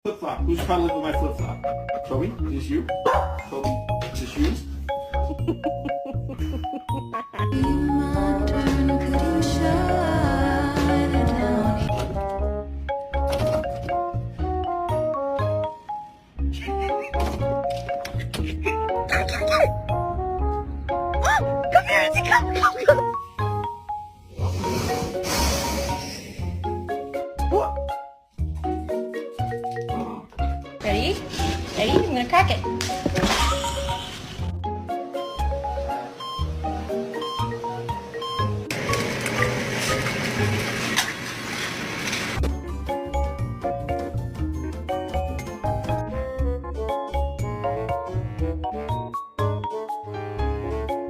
Flip-flop. Who's cuddling with my flip-flop? Toby? Is this you? Toby? Is this you? Come here, Izzy, come. Ready? Ready? I'm gonna crack it.